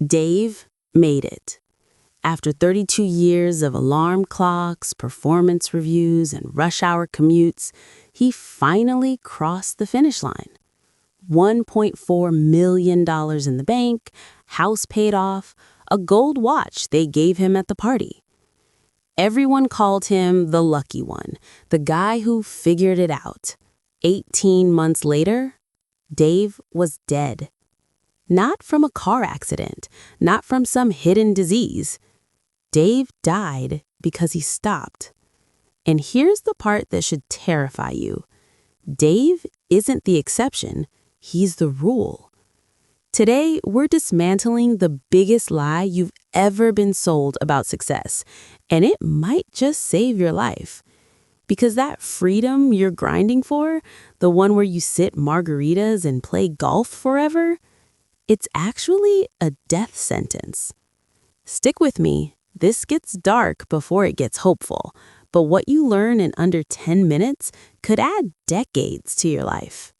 Dave made it. After 32 years of alarm clocks, performance reviews, and rush hour commutes, he finally crossed the finish line. $1.4 million in the bank, house paid off, a gold watch they gave him at the party. Everyone called him the lucky one, the guy who figured it out. 18 months later, Dave was dead. Not from a car accident, not from some hidden disease. Dave died because he stopped. And here's the part that should terrify you. Dave isn't the exception, he's the rule. Today, we're dismantling the biggest lie you've ever been sold about success, and it might just save your life. Because that freedom you're grinding for, the one where you sip margaritas and play golf forever, it's actually a death sentence. Stick with me. This gets dark before it gets hopeful, but what you learn in under 10 minutes could add decades to your life.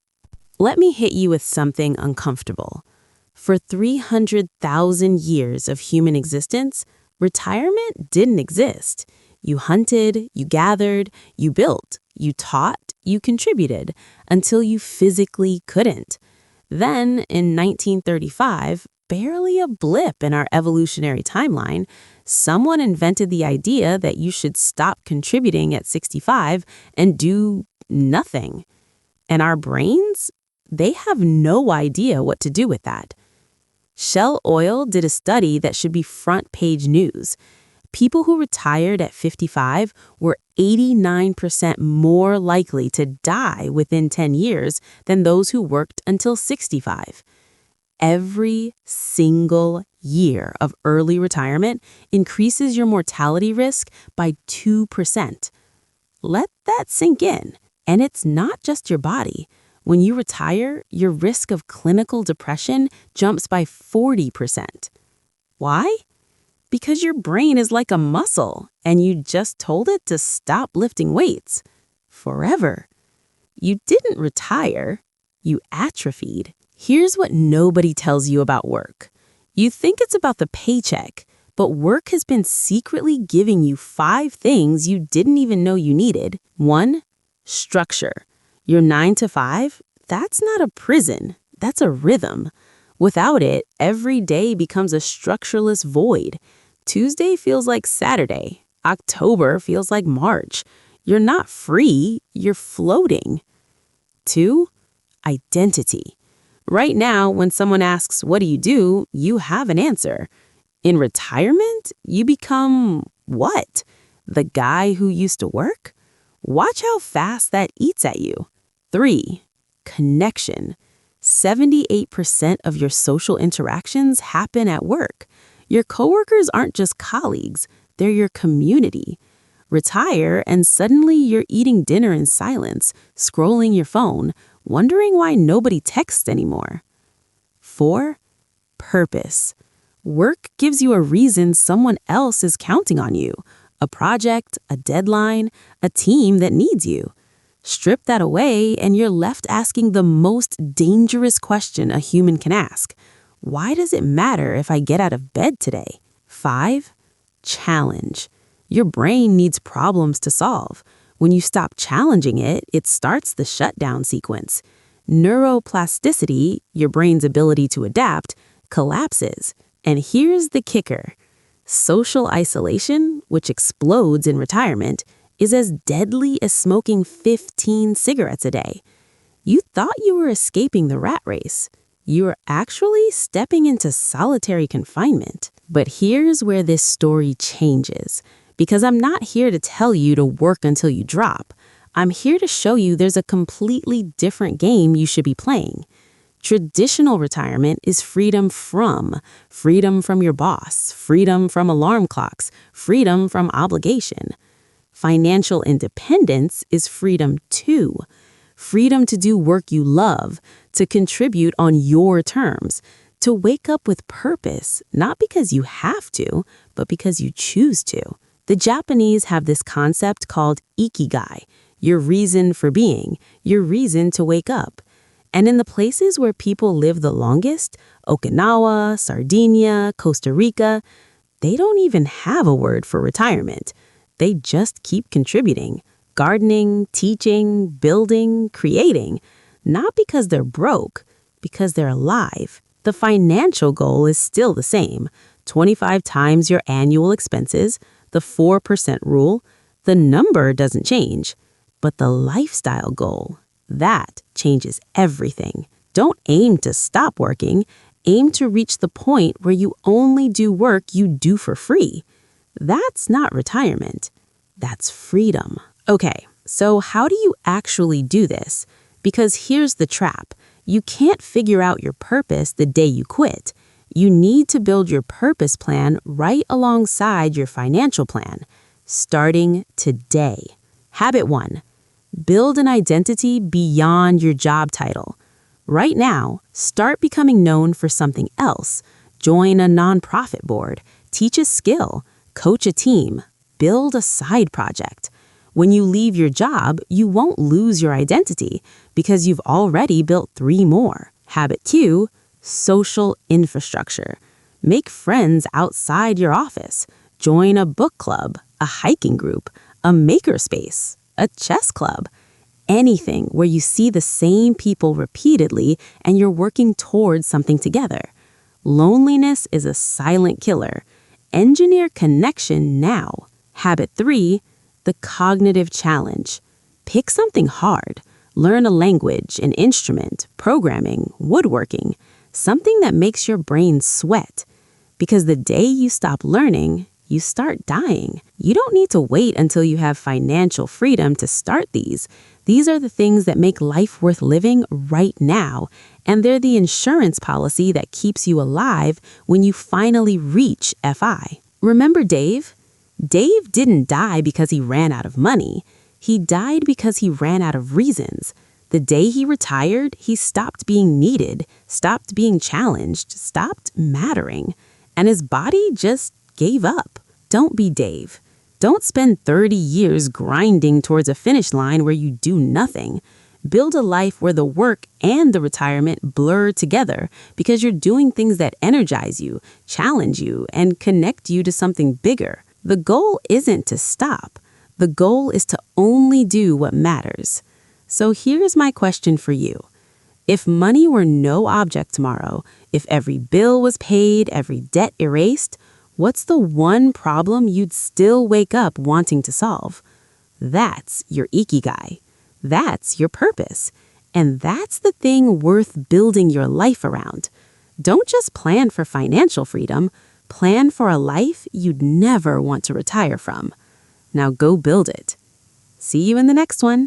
Let me hit you with something uncomfortable. For 300,000 years of human existence, retirement didn't exist. You hunted, you gathered, you built, you taught, you contributed, until you physically couldn't. Then, in 1935, barely a blip in our evolutionary timeline, someone invented the idea that you should stop contributing at 65 and do nothing. And our brains, they have no idea what to do with that. Shell Oil did a study that should be front-page news. People who retired at 55 were 89% more likely to die within 10 years than those who worked until 65. Every single year of early retirement increases your mortality risk by 2%. Let that sink in. And it's not just your body. When you retire, your risk of clinical depression jumps by 40%. Why? Because your brain is like a muscle, and you just told it to stop lifting weights. Forever. You didn't retire, you atrophied. Here's what nobody tells you about work. You think it's about the paycheck, but work has been secretly giving you 5 things you didn't even know you needed. 1, structure. Your 9 to 5, that's not a prison, that's a rhythm. Without it, every day becomes a structureless void. Tuesday feels like Saturday. October feels like March. You're not free, you're floating. 2, identity. Right now, when someone asks, what do? You have an answer. In retirement, you become what? The guy who used to work? Watch how fast that eats at you. 3, connection. 78% of your social interactions happen at work. Your coworkers aren't just colleagues, they're your community. Retire and suddenly you're eating dinner in silence, scrolling your phone, wondering why nobody texts anymore. 4, purpose. Work gives you a reason someone else is counting on you. A project, a deadline, a team that needs you. Strip that away and you're left asking the most dangerous question a human can ask. Why does it matter if I get out of bed today? 5, challenge. Your brain needs problems to solve. When you stop challenging it, it starts the shutdown sequence. Neuroplasticity, your brain's ability to adapt, collapses. And here's the kicker. Social isolation, which explodes in retirement, is as deadly as smoking 15 cigarettes a day. You thought you were escaping the rat race. You were actually stepping into solitary confinement. But here's where this story changes. Because I'm not here to tell you to work until you drop. I'm here to show you there's a completely different game you should be playing. Traditional retirement is freedom from your boss, freedom from alarm clocks, freedom from obligation. Financial independence is freedom to do work you love, to contribute on your terms, to wake up with purpose, not because you have to, but because you choose to. The Japanese have this concept called ikigai, your reason for being, your reason to wake up. And in the places where people live the longest, Okinawa, Sardinia, Costa Rica, they don't even have a word for retirement. They just keep contributing, gardening, teaching, building, creating, not because they're broke, because they're alive. The financial goal is still the same, 25 times your annual expenses, the 4% rule. The number doesn't change, but the lifestyle goal, that changes everything. Don't aim to stop working. Aim to reach the point where you only do work you do for free. That's not retirement. That's freedom. Okay, so how do you actually do this? Because here's the trap. You can't figure out your purpose the day you quit. You need to build your purpose plan right alongside your financial plan, starting today. Habit 1. Build an identity beyond your job title. Right now, start becoming known for something else. Join a nonprofit board, teach a skill, coach a team, build a side project. When you leave your job, you won't lose your identity because you've already built 3 more. Habit 2, social infrastructure. Make friends outside your office. Join a book club, a hiking group, a makerspace, a chess club. Anything where you see the same people repeatedly and you're working towards something together. Loneliness is a silent killer. Engineer connection now. Habit 3, the cognitive challenge. Pick something hard. Learn a language, an instrument, programming, woodworking, something that makes your brain sweat. Because the day you stop learning, you start dying. You don't need to wait until you have financial freedom to start these. These are the things that make life worth living right now, and they're the insurance policy that keeps you alive when you finally reach FI. Remember Dave? Dave didn't die because he ran out of money. He died because he ran out of reasons. The day he retired, he stopped being needed, stopped being challenged, stopped mattering, and his body just gave up. Don't be Dave. Don't spend 30 years grinding towards a finish line where you do nothing. Build a life where the work and the retirement blur together because you're doing things that energize you, challenge you, and connect you to something bigger. The goal isn't to stop. The goal is to only do what matters. So here's my question for you. If money were no object tomorrow, if every bill was paid, every debt erased, what's the one problem you'd still wake up wanting to solve? That's your ikigai. That's your purpose. And that's the thing worth building your life around. Don't just plan for financial freedom. Plan for a life you'd never want to retire from. Now go build it. See you in the next one.